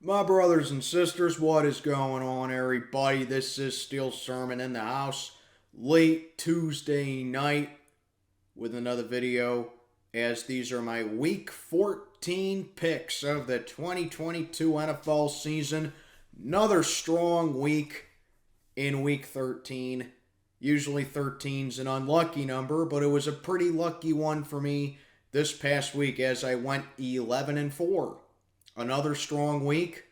My brothers and sisters, what is going on, everybody? This is Steel Sermon in the house, late Tuesday night with another video, as these are my Week 14 picks of the 2022 NFL season. Another strong week in Week 13. Usually 13 is an unlucky number, but it was a pretty lucky one for me this past week as I went 11-4. Another strong week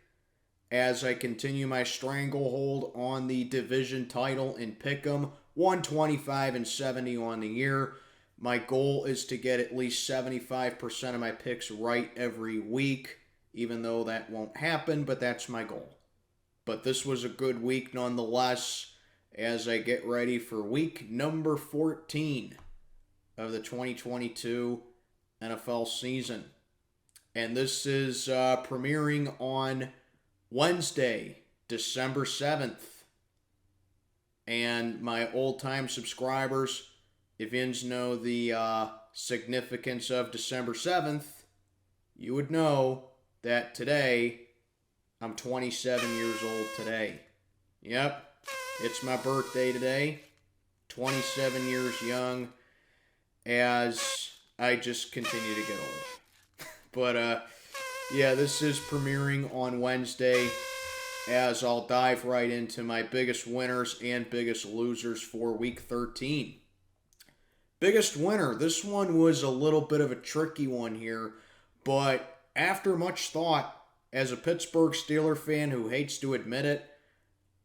as I continue my stranglehold on the division title in Pick'em, 125-70 on the year. My goal is to get at least 75% of my picks right every week, even though that won't happen, but that's my goal. But this was a good week nonetheless as I get ready for week number 14 of the 2022 NFL season. And this is premiering on Wednesday, December 7th. And my old-time subscribers, if you know the significance of December 7th, you would know that today, I'm 27 years old today. Yep, it's my birthday today. 27 years young as I just continue to get old. But, yeah, this is premiering on Wednesday as I'll dive right into my biggest winners and biggest losers for Week 13. Biggest winner. This one was a little bit of a tricky one here, but after much thought, as a Pittsburgh Steelers fan who hates to admit it,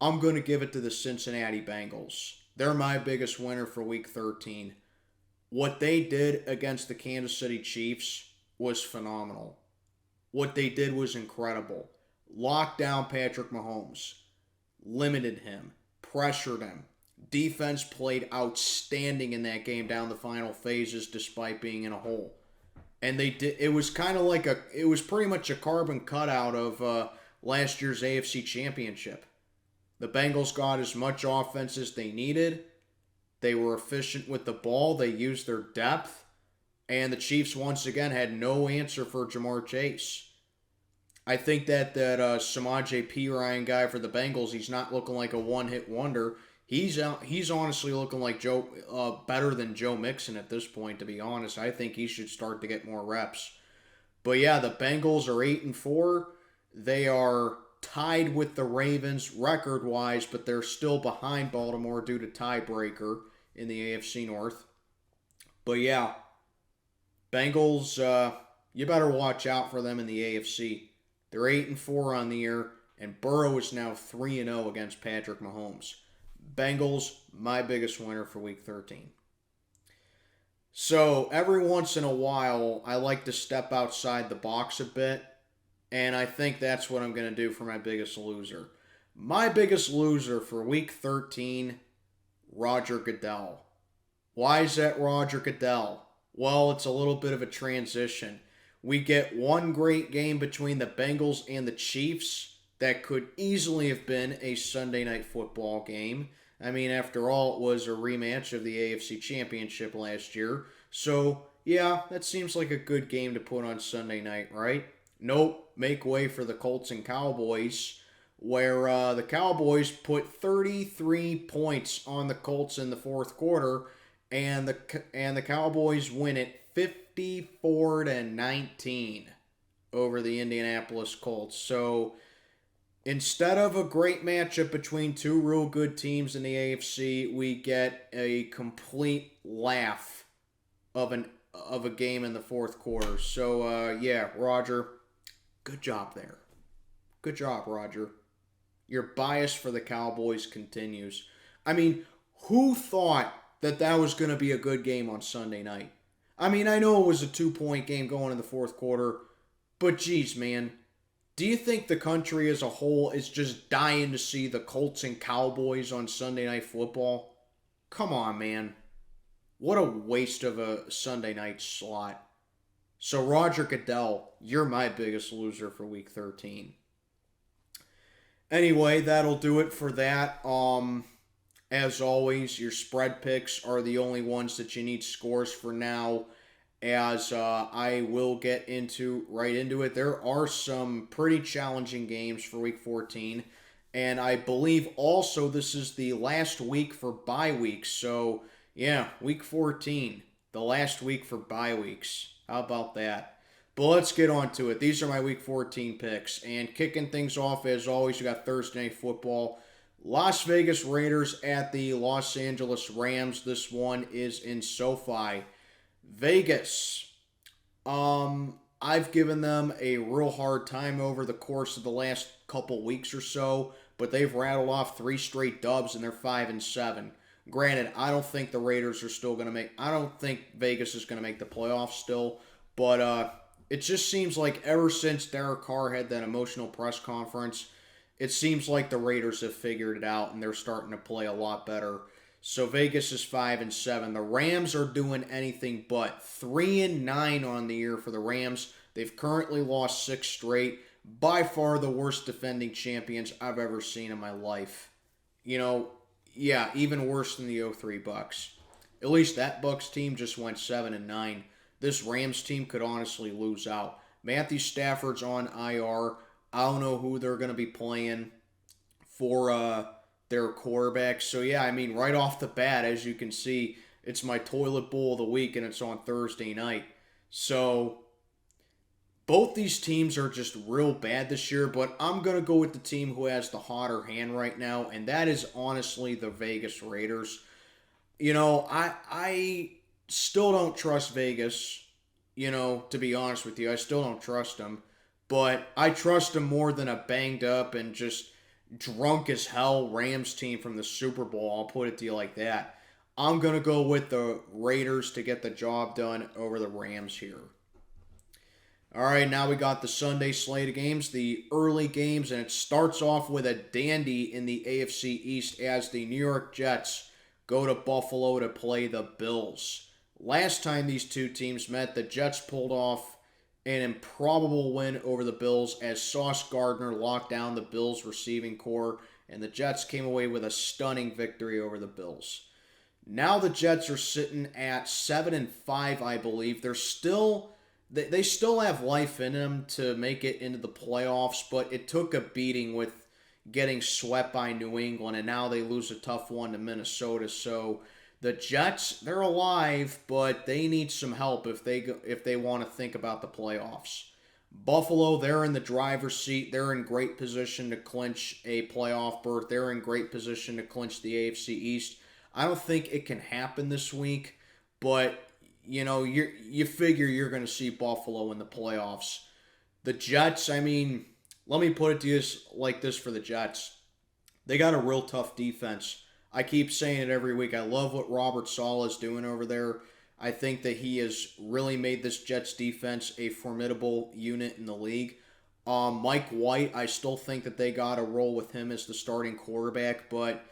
I'm going to give it to the Cincinnati Bengals. They're my biggest winner for Week 13. What they did against the Kansas City Chiefs was phenomenal. What they did was incredible. Locked down Patrick Mahomes. Limited him. Pressured him. Defense played outstanding in that game down the final phases despite being in a hole. And they did. It was kind of like it was pretty much a carbon cutout of last year's AFC Championship. The Bengals got as much offense as they needed. They were efficient with the ball. They used their depth. And the Chiefs, once again, had no answer for Jamar Chase. I think that Samaje Perine guy for the Bengals, he's not looking like a one-hit wonder. He's honestly looking like better than Joe Mixon at this point, to be honest. I think he should start to get more reps. But yeah, the Bengals are 8-4. They are tied with the Ravens record-wise, but they're still behind Baltimore due to tiebreaker in the AFC North. But yeah, Bengals, you better watch out for them in the AFC. They're 8-4 on the year, and Burrow is now 3-0 against Patrick Mahomes. Bengals, my biggest winner for Week 13. So, every once in a while, I like to step outside the box a bit, and I think that's what I'm going to do for my biggest loser. My biggest loser for Week 13, Roger Goodell. Why is that Roger Goodell? Well, it's a little bit of a transition. We get one great game between the Bengals and the Chiefs that could easily have been a Sunday Night Football game. I mean, after all, it was a rematch of the AFC Championship last year. So, yeah, that seems like a good game to put on Sunday night, right? Nope, make way for the Colts and Cowboys, where the Cowboys put 33 points on the Colts in the fourth quarter, and the Cowboys win it 54-19 over the Indianapolis Colts. So instead of a great matchup between two real good teams in the AFC, we get a complete laugh of a game in the fourth quarter. So yeah, Roger, good job there. Good job, Roger. Your bias for the Cowboys continues. I mean, who thought that was going to be a good game on Sunday night? I mean, I know it was a 2-point game going in the fourth quarter, but geez, man, do you think the country as a whole is just dying to see the Colts and Cowboys on Sunday Night Football? Come on, man. What a waste of a Sunday night slot. So, Roger Goodell, you're my biggest loser for Week 13. Anyway, that'll do it for that. As always, your spread picks are the only ones that you need scores for now. as I will get right into it. There are some pretty challenging games for Week 14, and I believe also this is the last week for bye weeks. So, yeah, Week 14, the last week for bye weeks. How about that? But let's get on to it. These are my Week 14 picks. And kicking things off, as always, you got Thursday Night Football. Las Vegas Raiders at the Los Angeles Rams. This one is in SoFi. Vegas. I've given them a real hard time over the course of the last couple weeks or so, but they've rattled off 3 straight dubs and they're 5-7. Granted, I don't think the Raiders are still going to make. I don't think Vegas is going to make the playoffs still, but it just seems like ever since Derek Carr had that emotional press conference, it seems like the Raiders have figured it out and they're starting to play a lot better. So Vegas is 5-7. The Rams are doing anything but 3-9 on the year for the Rams. They've currently lost 6 straight. By far the worst defending champions I've ever seen in my life. Yeah, even worse than the 03 Bucs. At least that Bucs team just went 7-9. This Rams team could honestly lose out. Matthew Stafford's on IR. I don't know who they're going to be playing for their quarterback. So, yeah, I mean, right off the bat, as you can see, it's my toilet bowl of the week, and it's on Thursday night. So, both these teams are just real bad this year, but I'm going to go with the team who has the hotter hand right now, and that is honestly the Vegas Raiders. I still don't trust Vegas, to be honest with you. I still don't trust them. But I trust them more than a banged up and just drunk as hell Rams team from the Super Bowl. I'll put it to you like that. I'm going to go with the Raiders to get the job done over the Rams here. All right, now we got the Sunday slate of games, the early games, and it starts off with a dandy in the AFC East as the New York Jets go to Buffalo to play the Bills. Last time these two teams met, the Jets pulled off an improbable win over the Bills as Sauce Gardner locked down the Bills receiving core, and the Jets came away with a stunning victory over the Bills. Now the Jets are sitting at 7-5, I believe. They still have life in them to make it into the playoffs, but it took a beating with getting swept by New England, and now they lose a tough one to Minnesota. So the Jets, they're alive, but they need some help if they want to think about the playoffs. Buffalo, they're in the driver's seat. They're in great position to clinch a playoff berth. They're in great position to clinch the AFC East. I don't think it can happen this week, but you figure you're going to see Buffalo in the playoffs. The Jets, I mean, let me put it to you like this for the Jets. They got a real tough defense. I keep saying it every week. I love what Robert Saleh is doing over there. I think that he has really made this Jets defense a formidable unit in the league. Mike White, I still think that they got to roll with him as the starting quarterback, but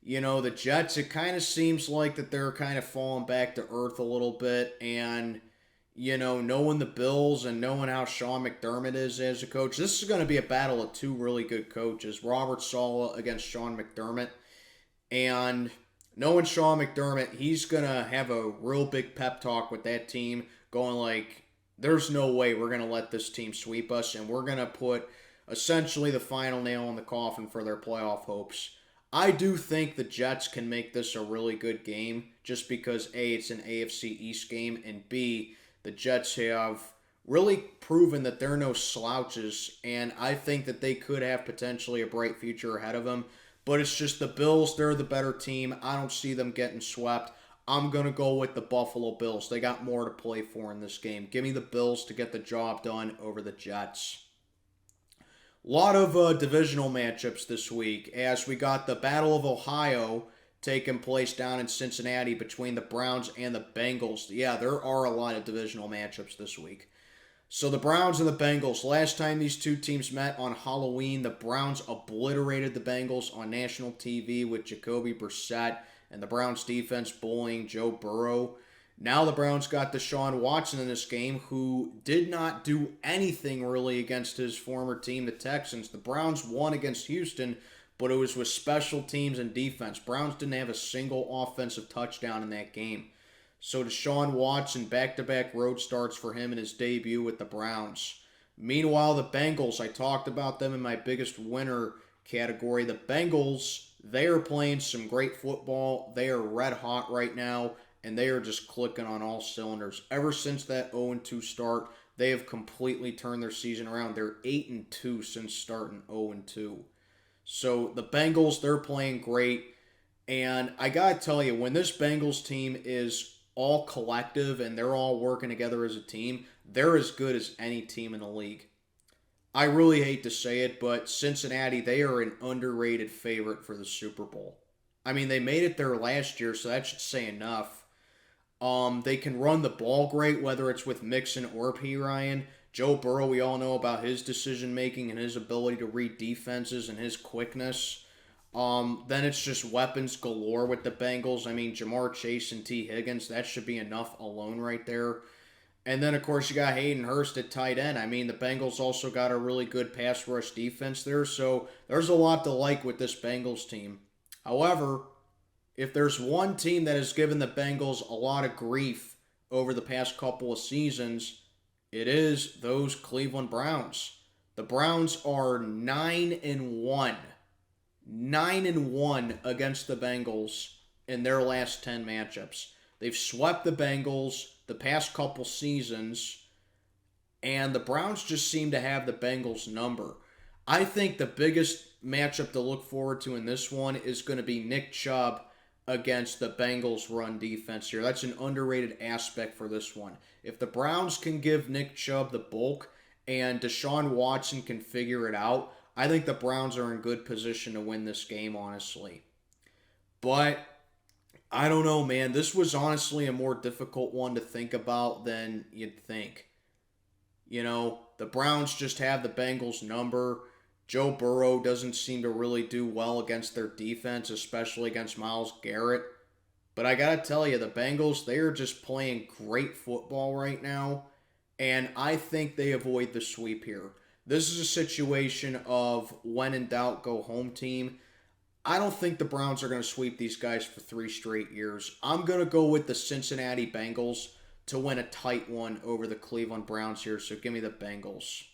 the Jets, it kind of seems like that they're kind of falling back to earth a little bit, and knowing the Bills and knowing how Sean McDermott is as a coach, this is going to be a battle of two really good coaches, Robert Saleh against Sean McDermott. And knowing Sean McDermott, he's going to have a real big pep talk with that team, going like, there's no way we're going to let this team sweep us, and we're going to put essentially the final nail in the coffin for their playoff hopes. I do think the Jets can make this a really good game, just because A, it's an AFC East game, and B, the Jets have really proven that they're no slouches, and I think that they could have potentially a bright future ahead of them. But it's just the Bills, they're the better team. I don't see them getting swept. I'm going to go with the Buffalo Bills. They got more to play for in this game. Give me the Bills to get the job done over the Jets. A lot of divisional matchups this week as we got the Battle of Ohio taking place down in Cincinnati between the Browns and the Bengals. Yeah, there are a lot of divisional matchups this week. So the Browns and the Bengals, last time these two teams met on Halloween, the Browns obliterated the Bengals on national TV with Jacoby Brissett and the Browns defense bullying Joe Burrow. Now the Browns got Deshaun Watson in this game, who did not do anything really against his former team, the Texans. The Browns won against Houston, but it was with special teams and defense. Browns didn't have a single offensive touchdown in that game. So Deshaun Watson, back-to-back road starts for him in his debut with the Browns. Meanwhile, the Bengals, I talked about them in my biggest winner category. The Bengals, they are playing some great football. They are red hot right now, and they are just clicking on all cylinders. Ever since that 0-2 start, they have completely turned their season around. They're 8-2 since starting 0-2. So the Bengals, they're playing great. And I got to tell you, when this Bengals team is all collective and they're all working together as a team, they're as good as any team in the league. I really hate to say it, but Cincinnati, they are an underrated favorite for the Super Bowl. I mean, they made it there last year, so that should say enough. They can run the ball great, whether it's with Mixon or P. Ryan. Joe Burrow, we all know about his decision-making and his ability to read defenses and his quickness. Then it's just weapons galore with the Bengals. I mean, Jamar Chase and T. Higgins, that should be enough alone right there. And then, of course, you got Hayden Hurst at tight end. I mean, the Bengals also got a really good pass rush defense there, so there's a lot to like with this Bengals team. However, if there's one team that has given the Bengals a lot of grief over the past couple of seasons, it is those Cleveland Browns. The Browns are 9-1. 9-1 against the Bengals in their last 10 matchups. They've swept the Bengals the past couple seasons, and the Browns just seem to have the Bengals number. I think the biggest matchup to look forward to in this one is going to be Nick Chubb against the Bengals run defense here. That's an underrated aspect for this one. If the Browns can give Nick Chubb the bulk and Deshaun Watson can figure it out, I think the Browns are in good position to win this game, honestly. But I don't know, man. This was honestly a more difficult one to think about than you'd think. You know, the Browns just have the Bengals number. Joe Burrow doesn't seem to really do well against their defense, especially against Myles Garrett. But I got to tell you, the Bengals, they are just playing great football right now. And I think they avoid the sweep here. This is a situation of when in doubt, go home team. I don't think the Browns are going to sweep these guys for 3 straight years. I'm going to go with the Cincinnati Bengals to win a tight one over the Cleveland Browns here. So give me the Bengals.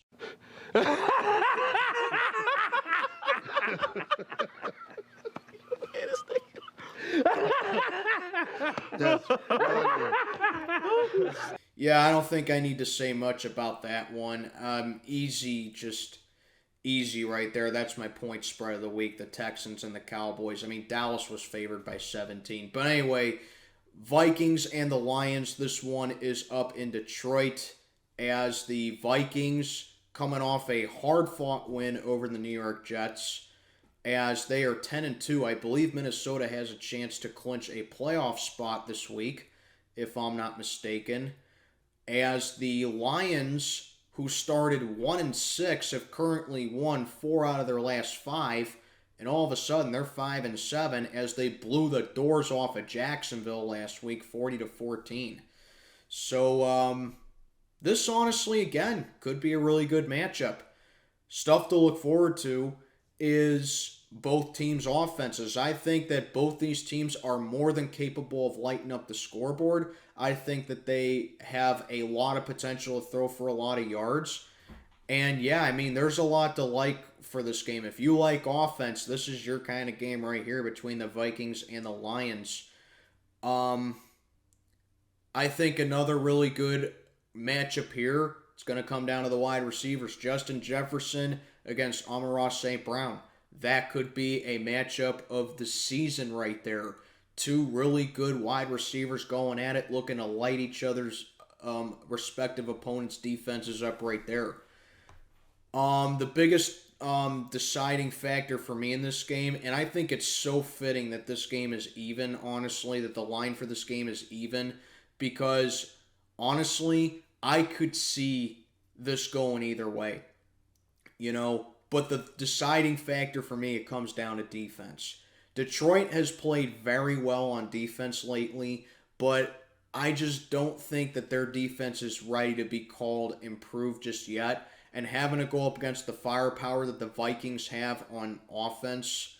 Yeah, I don't think I need to say much about that one. Easy right there. That's my point spread of the week, the Texans and the Cowboys. I mean, Dallas was favored by 17. But anyway, Vikings and the Lions, this one is up in Detroit as the Vikings coming off a hard-fought win over the New York Jets as they are 10-2. I believe Minnesota has a chance to clinch a playoff spot this week, if I'm not mistaken. As the Lions, who started 1-6, have currently won 4 out of their last 5, and all of a sudden they're 5-7 as they blew the doors off of Jacksonville last week, 40-14. So this honestly, again, could be a really good matchup. Stuff to look forward to is both teams' offenses. I think that both these teams are more than capable of lighting up the scoreboard. I think that they have a lot of potential to throw for a lot of yards. And yeah, I mean, there's a lot to like for this game. If you like offense, this is your kind of game right here between the Vikings and the Lions. I think another really good matchup here, it's going to come down to the wide receivers. Justin Jefferson against Amon-Ra St. Brown. That could be a matchup of the season right there. 2 really good wide receivers going at it, looking to light each other's respective opponents' defenses up right there. The biggest deciding factor for me in this game, and I think it's so fitting that this game is even, honestly, that the line for this game is even, because, honestly, I could see this going either way. You know, but the deciding factor for me, it comes down to defense. Detroit has played very well on defense lately, but I just don't think that their defense is ready to be called improved just yet. And having to go up against the firepower that the Vikings have on offense,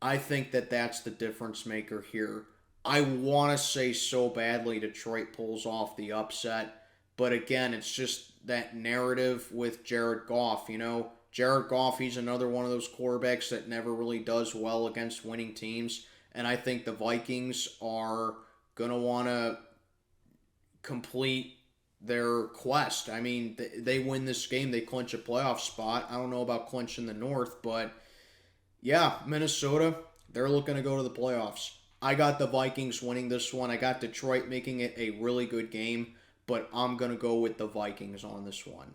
I think that that's the difference maker here. I want to say so badly Detroit pulls off the upset, but again, it's just that narrative with Jared Goff. Jared Goff, he's another one of those quarterbacks that never really does well against winning teams, and I think the Vikings are going to want to complete their quest. I mean, they win this game, they clinch a playoff spot. I don't know about clinching the North, but yeah, Minnesota, they're looking to go to the playoffs. I got the Vikings winning this one. I got Detroit making it a really good game, but I'm going to go with the Vikings on this one.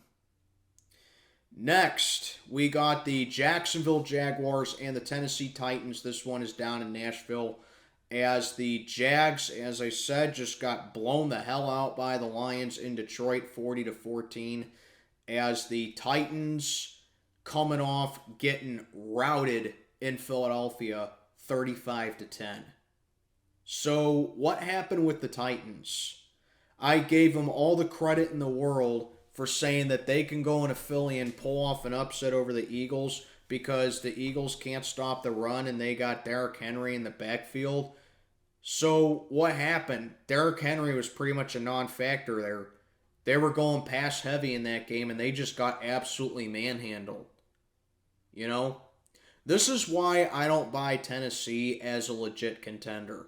Next, we got the Jacksonville Jaguars and the Tennessee Titans. This one is down in Nashville, as the Jags, as I said, just got blown the hell out by the Lions in Detroit, 40-14, as the Titans coming off getting routed in Philadelphia, 35-10. So what happened with the Titans? I gave them all the credit in the world for saying that they can go into Philly and pull off an upset over the Eagles because the Eagles can't stop the run and they got Derrick Henry in the backfield. So what happened? Derrick Henry was pretty much a non-factor there. They were going pass heavy in that game and they just got absolutely manhandled. This is why I don't buy Tennessee as a legit contender.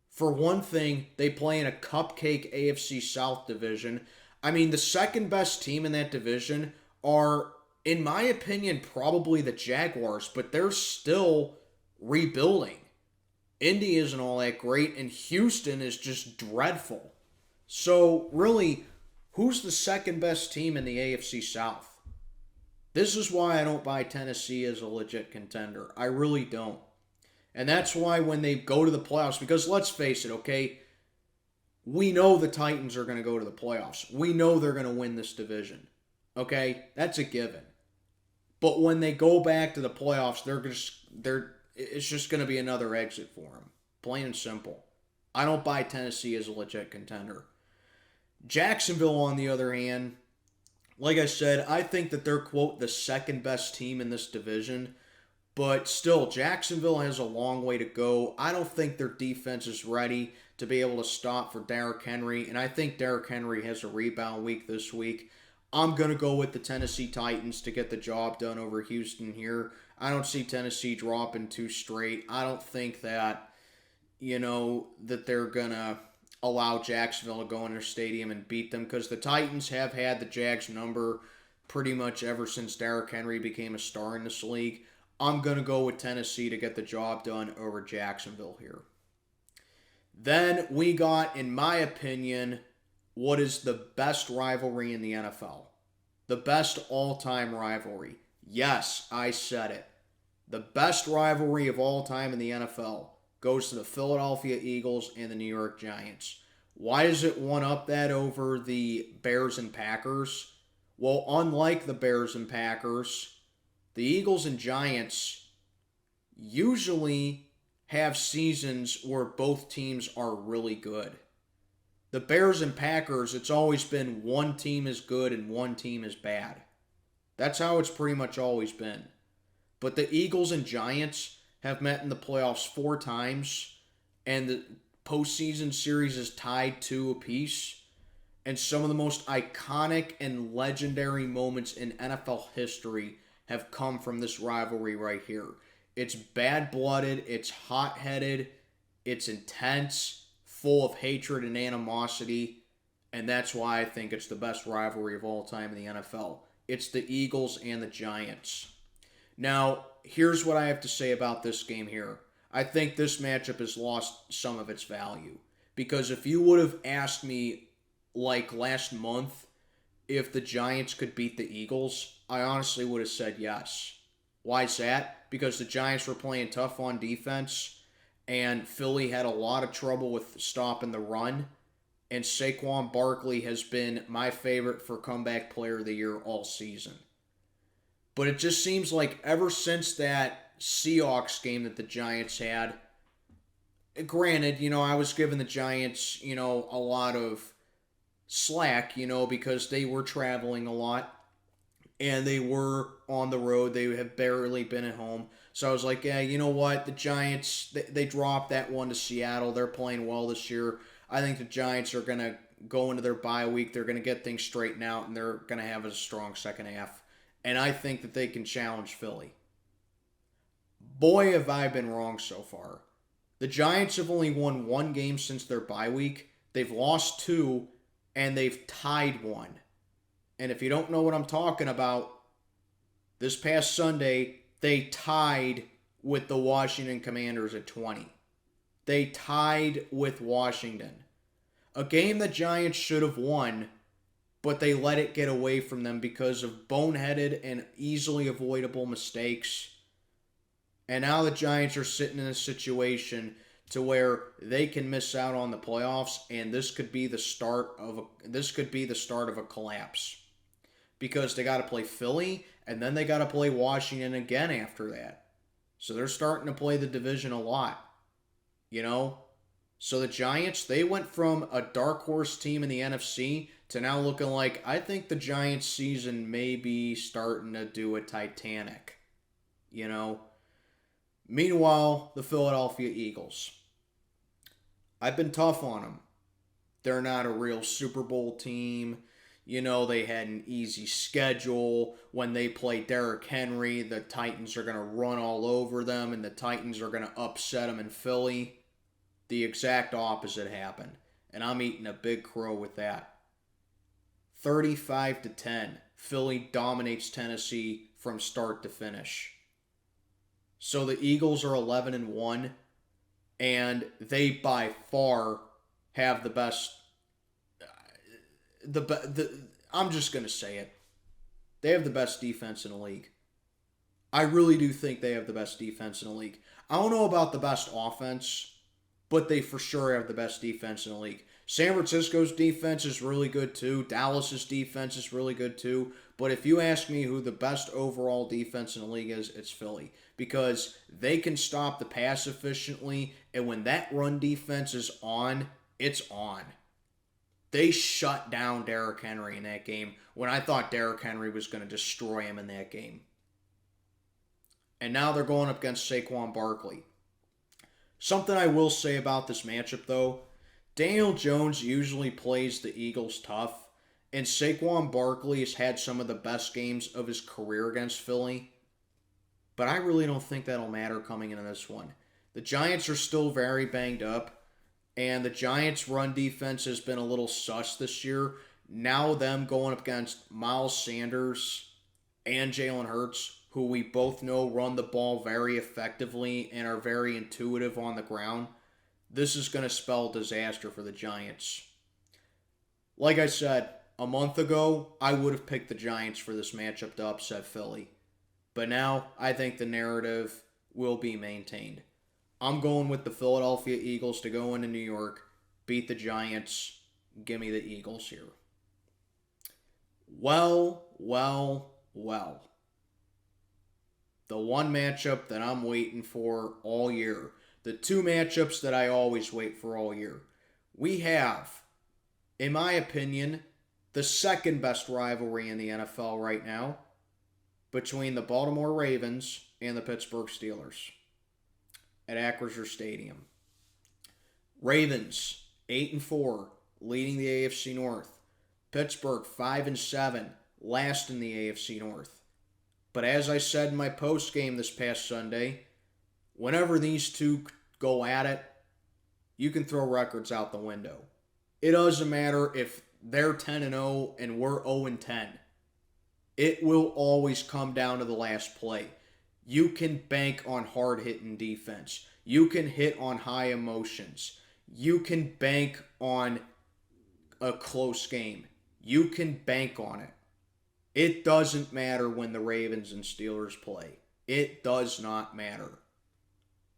For one thing, they play in a cupcake AFC South division. I mean, the second best team in that division are, in my opinion, probably the Jaguars, but they're still rebuilding. Indy isn't all that great, and Houston is just dreadful. So, really, who's the second best team in the AFC South? This is why I don't buy Tennessee as a legit contender. I really don't. And that's why when they go to the playoffs, because let's face it, okay, we know the Titans are going to go to the playoffs. We know they're going to win this division. Okay? That's a given. But when they go back to the playoffs, it's just going to be another exit for them. Plain and simple. I don't buy Tennessee as a legit contender. Jacksonville, on the other hand, like I said, I think that they're, quote, the second best team in this division. But still, Jacksonville has a long way to go. I don't think their defense is ready to be able to stop for Derrick Henry. And I think Derrick Henry has a rebound week this week. I'm going to go with the Tennessee Titans to get the job done over Houston here. I don't see Tennessee dropping two straight. I don't think that, that they're going to allow Jacksonville to go in their stadium and beat them, because the Titans have had the Jags number pretty much ever since Derrick Henry became a star in this league. I'm going to go with Tennessee to get the job done over Jacksonville here. Then we got, in my opinion, what is the best rivalry in the NFL. The best all-time rivalry. Yes, I said it. The best rivalry of all time in the NFL goes to the Philadelphia Eagles and the New York Giants. Why does it one-up that over the Bears and Packers? Well, unlike the Bears and Packers, the Eagles and Giants usually have seasons where both teams are really good. The Bears and Packers, it's always been one team is good and one team is bad. That's how it's pretty much always been. But the Eagles and Giants have met in the playoffs 4 times, and the postseason series is tied 2 apiece. And some of the most iconic and legendary moments in NFL history have come from this rivalry right here. It's bad-blooded, it's hot-headed, it's intense, full of hatred and animosity, and that's why I think it's the best rivalry of all time in the NFL. It's the Eagles and the Giants. Now, here's what I have to say about this game here. I think this matchup has lost some of its value, because if you would have asked me, like last month, if the Giants could beat the Eagles, I honestly would have said yes. Why is that? Because the Giants were playing tough on defense, and Philly had a lot of trouble with stopping the run, and Saquon Barkley has been my favorite for comeback player of the year all season. But it just seems like ever since that Seahawks game that the Giants had, granted, I was giving the Giants, a lot of slack, because they were traveling a lot. and they were on the road. They have barely been at home. So I was like, yeah, you know what? The Giants, they dropped that one to Seattle. They're playing well this year. I think the Giants are going to go into their bye week. They're going to get things straightened out, and they're going to have a strong second half. And I think that they can challenge Philly. Boy, have I been wrong so far. The Giants have only won one game since their bye week. They've lost two, and they've tied one. And if you don't know what I'm talking about, this past Sunday, they tied with the Washington Commanders at 20. They tied with Washington. A game the Giants should have won, but they let it get away from them because of boneheaded and easily avoidable mistakes. And now the Giants are sitting in a situation to where they can miss out on the playoffs, and this could be the start of a collapse. Because they got to play Philly, and then they got to play Washington again after that. So they're starting to play the division a lot. You know? So the Giants, they went from a dark horse team in the NFC to now looking like, I think the Giants season may be starting to do a Titanic. You know? Meanwhile, the Philadelphia Eagles. I've been tough on them. They're not a real Super Bowl team. You know, they had an easy schedule. When they play Derrick Henry, the Titans are going to run all over them, and the Titans are going to upset them in Philly. The exact opposite happened, and I'm eating a big crow with that. 35-10. Philly dominates Tennessee from start to finish. So the Eagles are 11-1, and they by far have the best. I'm just going to say it. They have the best defense in the league. I really do think they have the best defense in the league. I don't know about the best offense, but they for sure have the best defense in the league. San Francisco's defense is really good too. Dallas's defense is really good too. But if you ask me who the best overall defense in the league is, it's Philly. Because they can stop the pass efficiently, and when that run defense is on, it's on. They shut down Derrick Henry in that game when I thought Derrick Henry was going to destroy him in that game. And now they're going up against Saquon Barkley. Something I will say about this matchup, though, Daniel Jones usually plays the Eagles tough, and Saquon Barkley has had some of the best games of his career against Philly. But I really don't think that'll matter coming into this one. The Giants are still very banged up. And the Giants' run defense has been a little sus this year. Now them going up against Miles Sanders and Jalen Hurts, who we both know run the ball very effectively and are very intuitive on the ground, this is going to spell disaster for the Giants. Like I said, a month ago, I would have picked the Giants for this matchup to upset Philly. But now, I think the narrative will be maintained. I'm going with the Philadelphia Eagles to go into New York, beat the Giants. Give me the Eagles here. Well. The one matchup that I'm waiting for all year. The two matchups that I always wait for all year. We have, in my opinion, the second best rivalry in the NFL right now between the Baltimore Ravens and the Pittsburgh Steelers at Acrisure Stadium. Ravens 8-4, leading the AFC North. Pittsburgh 5-7, last in the AFC North. But as I said in my post game this past Sunday, whenever these two go at it, you can throw records out the window. It doesn't matter if they're 10-0 and we're 0-10. It will always come down to the last play. You can bank on hard-hitting defense. You can hit on high emotions. You can bank on a close game. You can bank on it. It doesn't matter when the Ravens and Steelers play. It does not matter.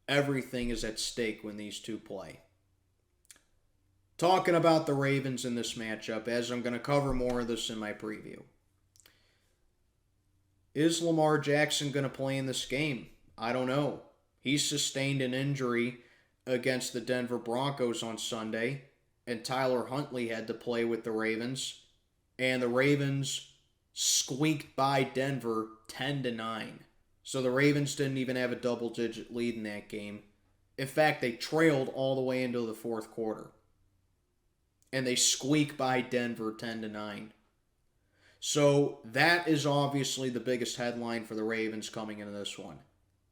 Everything is at stake when these two play. Talking about the Ravens in this matchup, as I'm going to cover more of this in my preview. Is Lamar Jackson going to play in this game? I don't know. He sustained an injury against the Denver Broncos on Sunday, and Tyler Huntley had to play with the Ravens. And the Ravens squeaked by Denver 10-9. So the Ravens didn't even have a double-digit lead in that game. In fact, they trailed all the way into the fourth quarter. And they squeak by Denver 10-9. So that is obviously the biggest headline for the Ravens coming into this one.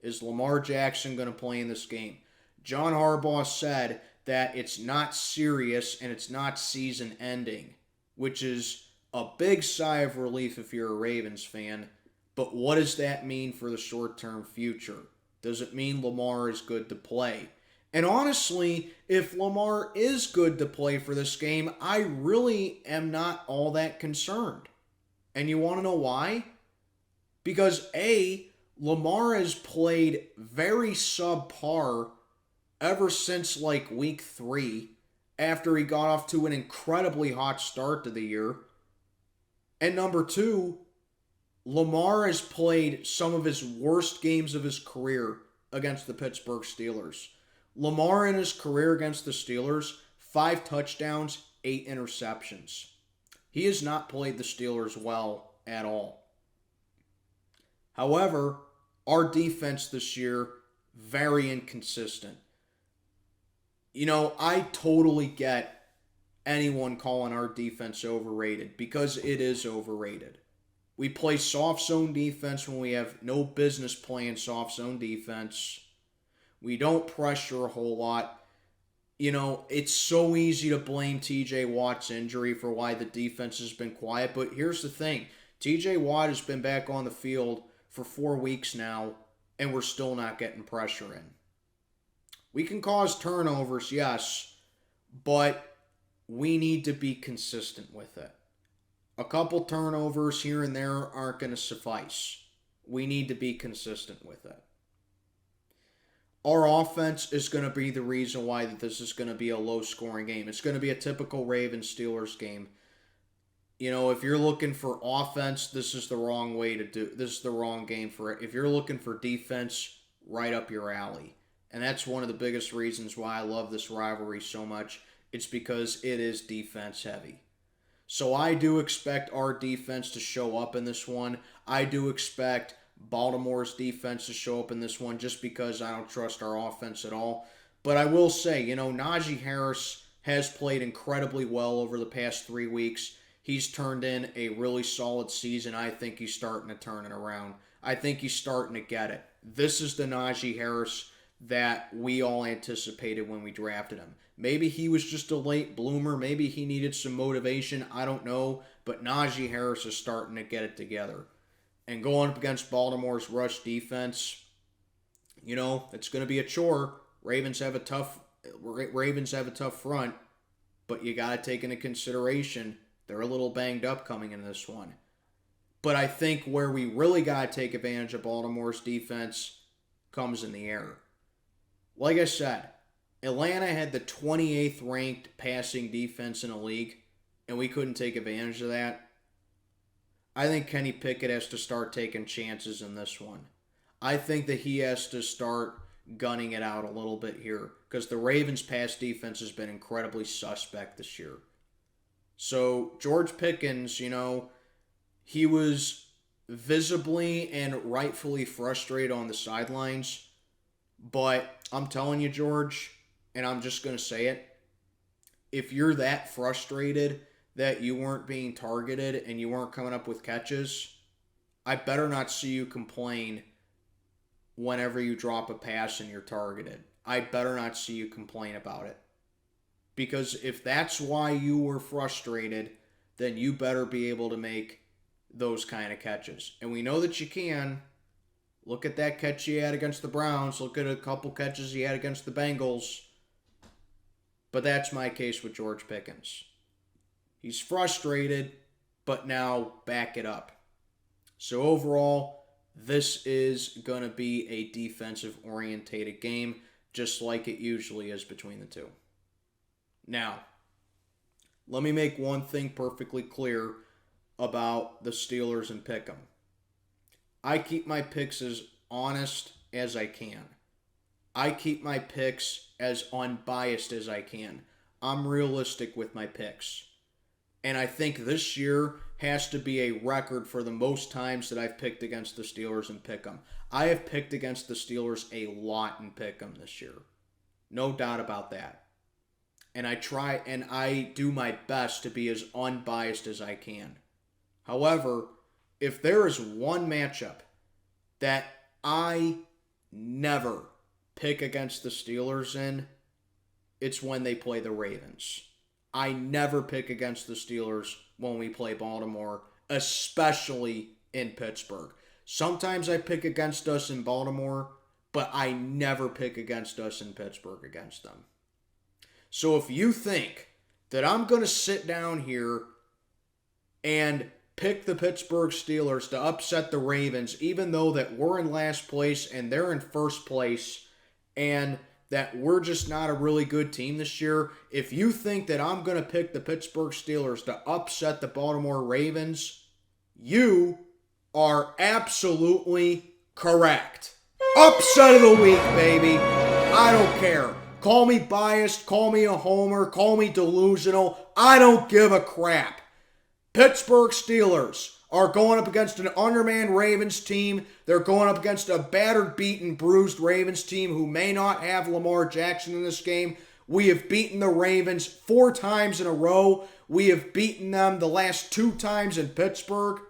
Is Lamar Jackson going to play in this game? John Harbaugh said that it's not serious and it's not season ending, which is a big sigh of relief if you're a Ravens fan. But what does that mean for the short-term future? Does it mean Lamar is good to play? And honestly, if Lamar is good to play for this game, I really am not all that concerned. And you want to know why? Because A, Lamar has played very subpar ever since like week 3, after he got off to an incredibly hot start to the year. And number 2, Lamar has played some of his worst games of his career against the Pittsburgh Steelers. Lamar in his career against the Steelers, 5 touchdowns, 8 interceptions. He has not played the Steelers well at all. However, our defense this year, very inconsistent. You know, I totally get anyone calling our defense overrated because it is overrated. We play soft zone defense when we have no business playing soft zone defense. We don't pressure a whole lot. You know, it's so easy to blame TJ Watt's injury for why the defense has been quiet, but here's the thing. TJ Watt has been back on the field for 4 weeks now, and we're still not getting pressure in. We can cause turnovers, yes, but we need to be consistent with it. A couple turnovers here and there aren't going to suffice. We need to be consistent with it. Our offense is going to be the reason why this is going to be a low-scoring game. It's going to be a typical Ravens-Steelers game. You know, if you're looking for offense, this is the wrong way to do. This is the wrong game for it. If you're looking for defense, right up your alley. And that's one of the biggest reasons why I love this rivalry so much. It's because it is defense heavy. So I do expect our defense to show up in this one. I do expect Baltimore's defense to show up in this one just because I don't trust our offense at all. But I will say, you know, Najee Harris has played incredibly well over the past 3 weeks. He's turned in a really solid season. I think he's starting to turn it around. I think he's starting to get it. This is the Najee Harris that we all anticipated when we drafted him. Maybe he was just a late bloomer. Maybe he needed some motivation. I don't know. But Najee Harris is starting to get it together. And going up against Baltimore's rush defense, you know, it's going to be a chore. Ravens have a tough front, but you got to take into consideration they're a little banged up coming into this one. But I think where we really got to take advantage of Baltimore's defense comes in the air. Like I said, Atlanta had the 28th ranked passing defense in the league, and we couldn't take advantage of that. I think Kenny Pickett has to start taking chances in this one. I think that he has to start gunning it out a little bit here because the Ravens' pass defense has been incredibly suspect this year. So George Pickens, you know, he was visibly and rightfully frustrated on the sidelines. But I'm telling you, George, and I'm just going to say it, if you're that frustrated that you weren't being targeted and you weren't coming up with catches, I better not see you complain whenever you drop a pass and you're targeted. I better not see you complain about it. Because if that's why you were frustrated, then you better be able to make those kind of catches. And we know that you can. Look at that catch he had against the Browns. Look at a couple catches he had against the Bengals. But that's my case with George Pickens. He's frustrated, but now back it up. So overall, this is going to be a defensive-orientated game, just like it usually is between the two. Now, let me make one thing perfectly clear about the Steelers and Pick'em. I keep my picks as honest as I can. I keep my picks as unbiased as I can. I'm realistic with my picks. And I think this year, has to be a record for the most times that I've picked against the Steelers in Pick'em. I have picked against the Steelers a lot in Pick'em this year. No doubt about that. And I try and I do my best to be as unbiased as I can. However, if there is one matchup that I never pick against the Steelers in, it's when they play the Ravens. I never pick against the Steelers when we play Baltimore, especially in Pittsburgh. Sometimes I pick against us in Baltimore, but I never pick against us in Pittsburgh against them. So if you think that I'm going to sit down here and pick the Pittsburgh Steelers to upset the Ravens, even though that we're in last place and they're in first place, and that we're just not a really good team this year, if you think that I'm going to pick the Pittsburgh Steelers to upset the Baltimore Ravens, you are absolutely correct. Upset of the week, baby. I don't care. Call me biased, call me a homer, call me delusional. I don't give a crap. Pittsburgh Steelers are going up against an undermanned Ravens team. They're going up against a battered, beaten, bruised Ravens team who may not have Lamar Jackson in this game. We have beaten the Ravens 4 times in a row. We have beaten them the last 2 times in Pittsburgh.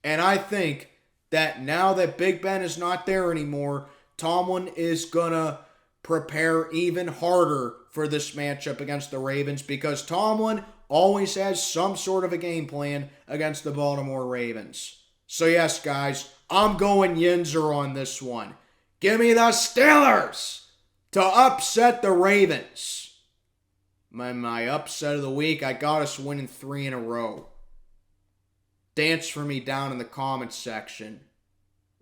And I think that now that Big Ben is not there anymore, Tomlin is going to prepare even harder for this matchup against the Ravens, because Tomlin always has some sort of a game plan against the Baltimore Ravens. So yes, guys, I'm going Yinzer on this one. Give me the Steelers to upset the Ravens. My upset of the week, I got us winning 3 in a row. Dance for me down in the comments section,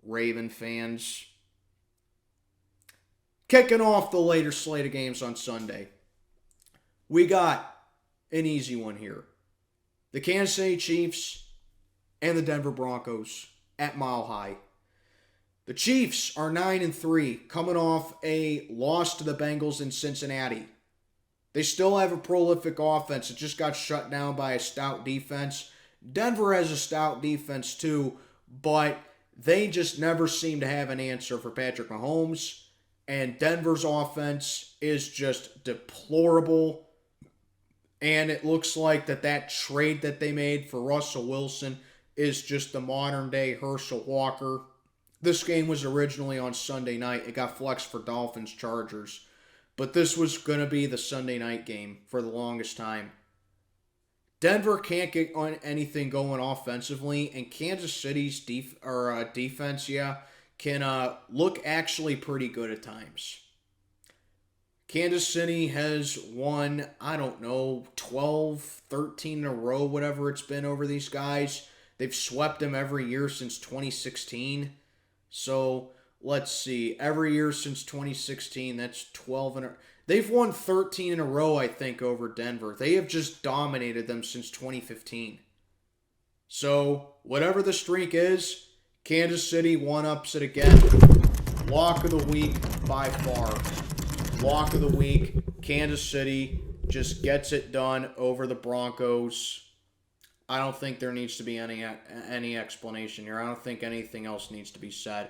Raven fans. Kicking off the later slate of games on Sunday, we got an easy one here. The Kansas City Chiefs and the Denver Broncos at Mile High. The Chiefs are 9-3, coming off a loss to the Bengals in Cincinnati. They still have a prolific offense. It just got shut down by a stout defense. Denver has a stout defense too, but they just never seem to have an answer for Patrick Mahomes. And Denver's offense is just deplorable. And it looks like that trade that they made for Russell Wilson is just the modern day Herschel Walker. This game was originally on Sunday night. It got flexed for Dolphins-Chargers. But this was going to be the Sunday night game for the longest time. Denver can't get on anything going offensively, and Kansas City's defense, can look actually pretty good at times. Kansas City has won, 12, 13 in a row, whatever it's been over these guys. They've swept them every year since 2016. So, let's see. Every year since 2016, that's 12 in a row. They've won 13 in a row, I think, over Denver. They have just dominated them since 2015. So, whatever the streak is, Kansas City one-ups it again. Lock of the week by far. Lock of the week. Kansas City just gets it done over the Broncos. I don't think there needs to be any explanation here. I don't think anything else needs to be said.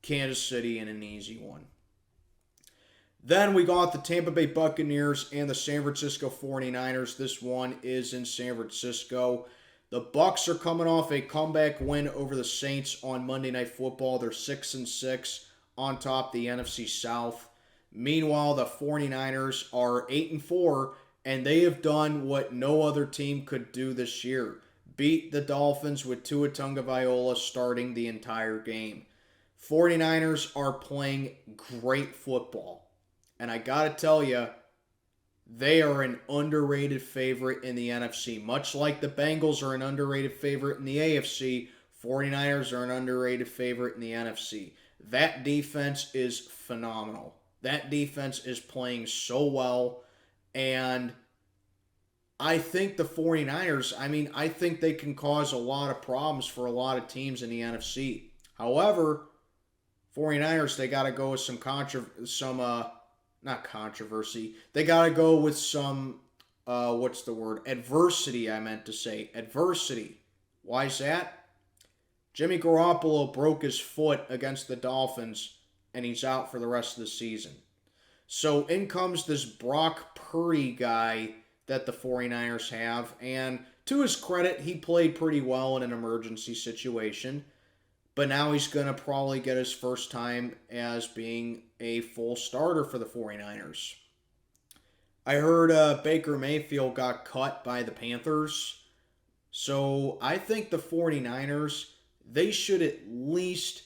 Kansas City in an easy one. Then we got the Tampa Bay Buccaneers and the San Francisco 49ers. This one is in San Francisco. The Bucs are coming off a comeback win over the Saints on Monday Night Football. They're 6-6 on top of the NFC South. Meanwhile, the 49ers are 8-4, and they have done what no other team could do this year. Beat the Dolphins with Tua Tagovailoa starting the entire game. 49ers are playing great football. And I gotta tell you, they are an underrated favorite in the NFC. Much like the Bengals are an underrated favorite in the AFC, 49ers are an underrated favorite in the NFC. That defense is phenomenal. That defense is playing so well. And I think the 49ers, I think they can cause a lot of problems for a lot of teams in the NFC. However, 49ers, they got to go with not controversy. They got to go with some Adversity, I meant to say. Adversity. Why is that? Jimmy Garoppolo broke his foot against the Dolphins, and he's out for the rest of the season. So in comes this Brock Purdy guy that the 49ers have, and to his credit, he played pretty well in an emergency situation, but now he's going to probably get his first time as being a full starter for the 49ers. I heard Baker Mayfield got cut by the Panthers, so I think the 49ers, they should at least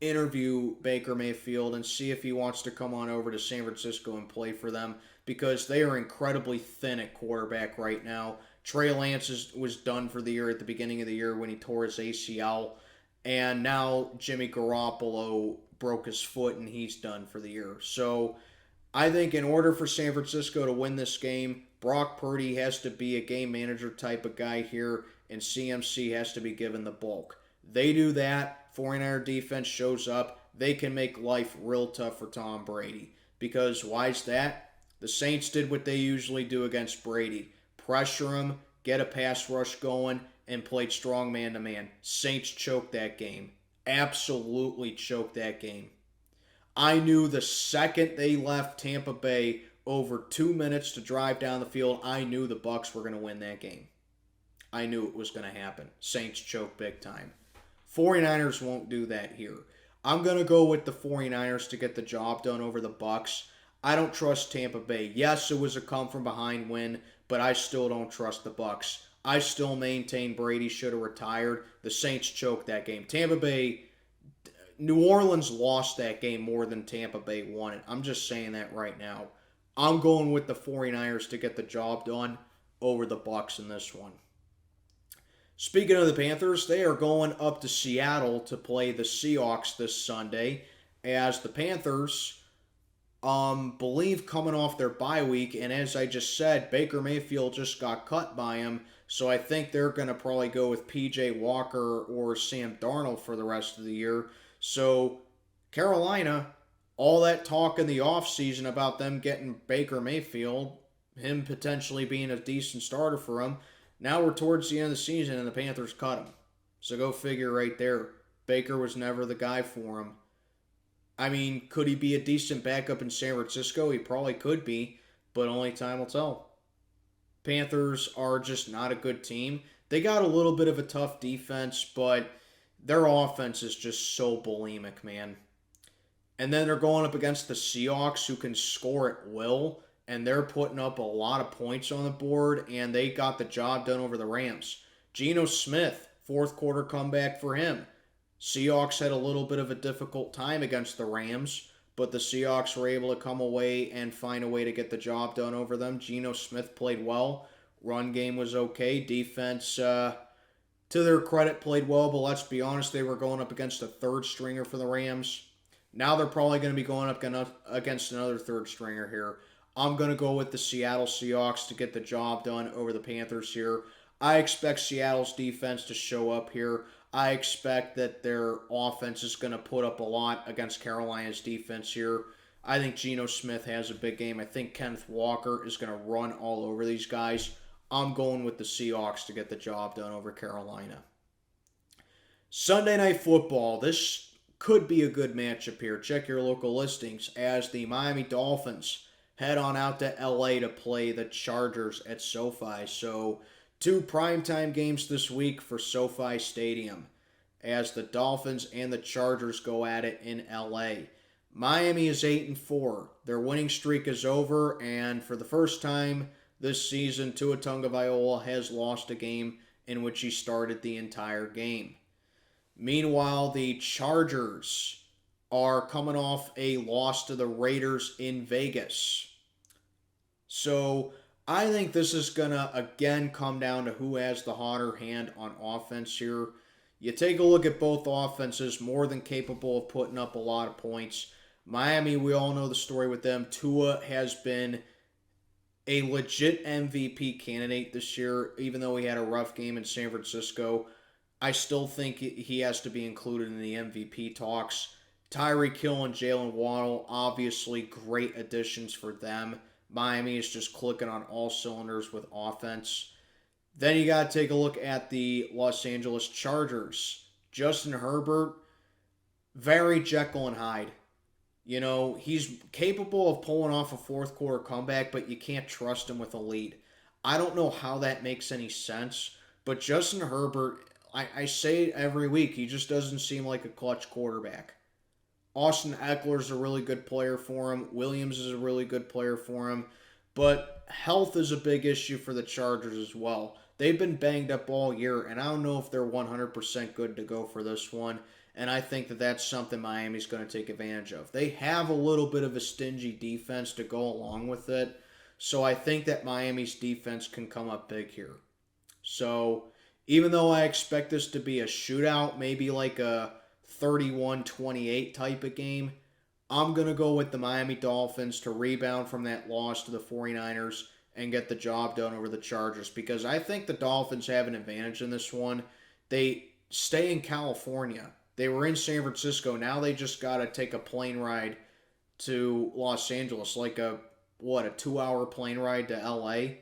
interview Baker Mayfield and see if he wants to come on over to San Francisco and play for them, because they are incredibly thin at quarterback right now. Trey Lance was done for the year at the beginning of the year when he tore his ACL, and now Jimmy Garoppolo broke his foot and he's done for the year. So I think in order for San Francisco to win this game, Brock Purdy has to be a game manager type of guy here, and CMC has to be given the bulk. They do that, 49er defense shows up, they can make life real tough for Tom Brady. Because why is that? The Saints did what they usually do against Brady. Pressure him, get a pass rush going, and played strong man-to-man. Saints choked that game. Absolutely choked that game. I knew the second they left Tampa Bay over 2 minutes to drive down the field, I knew the Bucs were going to win that game. I knew it was going to happen. Saints choked big time. 49ers won't do that here. I'm going to go with the 49ers to get the job done over the Bucs. I don't trust Tampa Bay. Yes, it was a come-from-behind win, but I still don't trust the Bucs. I still maintain Brady should have retired. The Saints choked that game. New Orleans lost that game more than Tampa Bay won it. I'm just saying that right now. I'm going with the 49ers to get the job done over the Bucs in this one. Speaking of the Panthers, they are going up to Seattle to play the Seahawks this Sunday, as the Panthers believe coming off their bye week, and as I just said, Baker Mayfield just got cut by him, so I think they're going to probably go with P.J. Walker or Sam Darnold for the rest of the year. So Carolina, all that talk in the offseason about them getting Baker Mayfield, him potentially being a decent starter for them, now we're towards the end of the season and the Panthers cut him. So go figure right there. Baker was never the guy for him. I mean, could he be a decent backup in San Francisco? He probably could be, but only time will tell. Panthers are just not a good team. They got a little bit of a tough defense, but their offense is just so bulimic, man. And then they're going up against the Seahawks, who can score at will, and they're putting up a lot of points on the board, and they got the job done over the Rams. Geno Smith, fourth quarter comeback for him. Seahawks had a little bit of a difficult time against the Rams, but the Seahawks were able to come away and find a way to get the job done over them. Geno Smith played well. Run game was okay. Defense, to their credit, played well, but let's be honest, they were going up against a third stringer for the Rams. Now they're probably going to be going up against another third stringer here. I'm going to go with the Seattle Seahawks to get the job done over the Panthers here. I expect Seattle's defense to show up here. I expect that their offense is going to put up a lot against Carolina's defense here. I think Geno Smith has a big game. I think Kenneth Walker is going to run all over these guys. I'm going with the Seahawks to get the job done over Carolina. Sunday Night Football. This could be a good matchup here. Check your local listings as the Miami Dolphins head on out to LA to play the Chargers at SoFi. So, 2 primetime games this week for SoFi Stadium as the Dolphins and the Chargers go at it in LA. Miami is 8-4. Their winning streak is over, and for the first time this season, Tua Tagovailoa has lost a game in which he started the entire game. Meanwhile, the Chargers are coming off a loss to the Raiders in Vegas. So, I think this is going to, again, come down to who has the hotter hand on offense here. You take a look at both offenses, more than capable of putting up a lot of points. Miami, we all know the story with them. Tua has been a legit MVP candidate this year, even though he had a rough game in San Francisco. I still think he has to be included in the MVP talks. Tyreek Hill and Jalen Waddle, obviously great additions for them. Miami is just clicking on all cylinders with offense. Then you got to take a look at the Los Angeles Chargers. Justin Herbert, very Jekyll and Hyde. You know, he's capable of pulling off a fourth quarter comeback, but you can't trust him with a lead. I don't know how that makes any sense, but Justin Herbert, I say it every week, he just doesn't seem like a clutch quarterback. Austin Eckler's a really good player for him. Williams is a really good player for him. But health is a big issue for the Chargers as well. They've been banged up all year, and I don't know if they're 100% good to go for this one. And I think that that's something Miami's going to take advantage of. They have a little bit of a stingy defense to go along with it. So I think that Miami's defense can come up big here. So even though I expect this to be a shootout, maybe like a 31-28 type of game, I'm going to go with the Miami Dolphins to rebound from that loss to the 49ers and get the job done over the Chargers, because I think the Dolphins have an advantage in this one. They stay in California. They were in San Francisco. Now they just got to take a plane ride to Los Angeles, like a 2-hour plane ride to LA.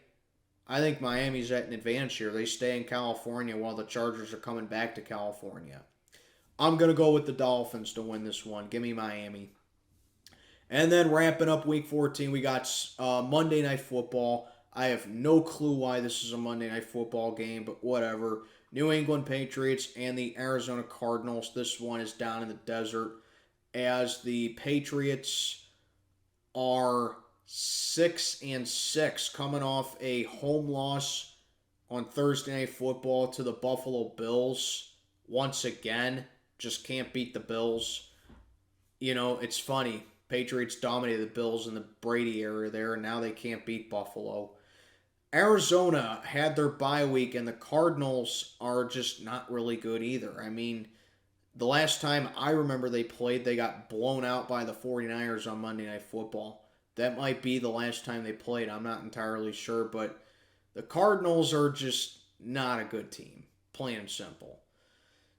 I think Miami's at an advantage here. They stay in California while the Chargers are coming back to California. I'm going to go with the Dolphins to win this one. Give me Miami. And then wrapping up Week 14, we got Monday Night Football. I have no clue why this is a Monday Night Football game, but whatever. New England Patriots and the Arizona Cardinals. This one is down in the desert, as the Patriots are 6-6, coming off a home loss on Thursday Night Football to the Buffalo Bills. Once again, just can't beat the Bills. You know, it's funny. Patriots dominated the Bills in the Brady era there, and now they can't beat Buffalo. Arizona had their bye week, and the Cardinals are just not really good either. I mean, the last time I remember they played, they got blown out by the 49ers on Monday Night Football. That might be the last time they played. I'm not entirely sure, but the Cardinals are just not a good team, plain and simple.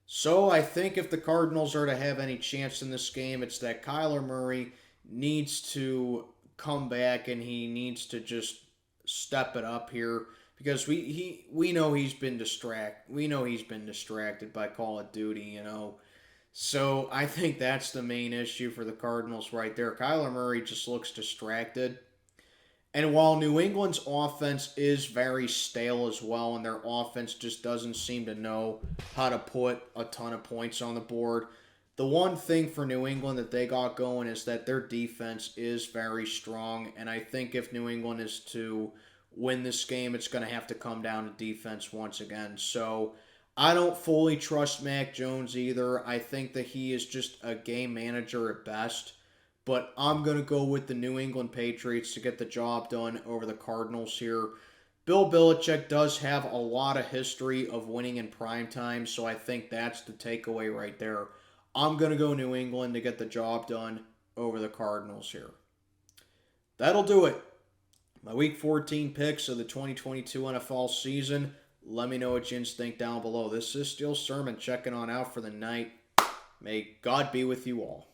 So I think if the Cardinals are to have any chance in this game, it's that Kyler Murray needs to come back and he needs to just step it up here, because we know he's been distracted by Call of Duty, you know. So I think that's the main issue for the Cardinals right there. Kyler Murray just looks distracted. And while New England's offense is very stale as well, and their offense just doesn't seem to know how to put a ton of points on the board, the one thing for New England that they got going is that their defense is very strong. And I think if New England is to win this game, it's going to have to come down to defense once again. So I don't fully trust Mac Jones either. I think that he is just a game manager at best. But I'm going to go with the New England Patriots to get the job done over the Cardinals here. Bill Belichick does have a lot of history of winning in prime time, so I think that's the takeaway right there. I'm going to go New England to get the job done over the Cardinals here. That'll do it. My Week 14 picks of the 2022 NFL season. Let me know what you think down below. This is Steel Sermon checking on out for the night. May God be with you all.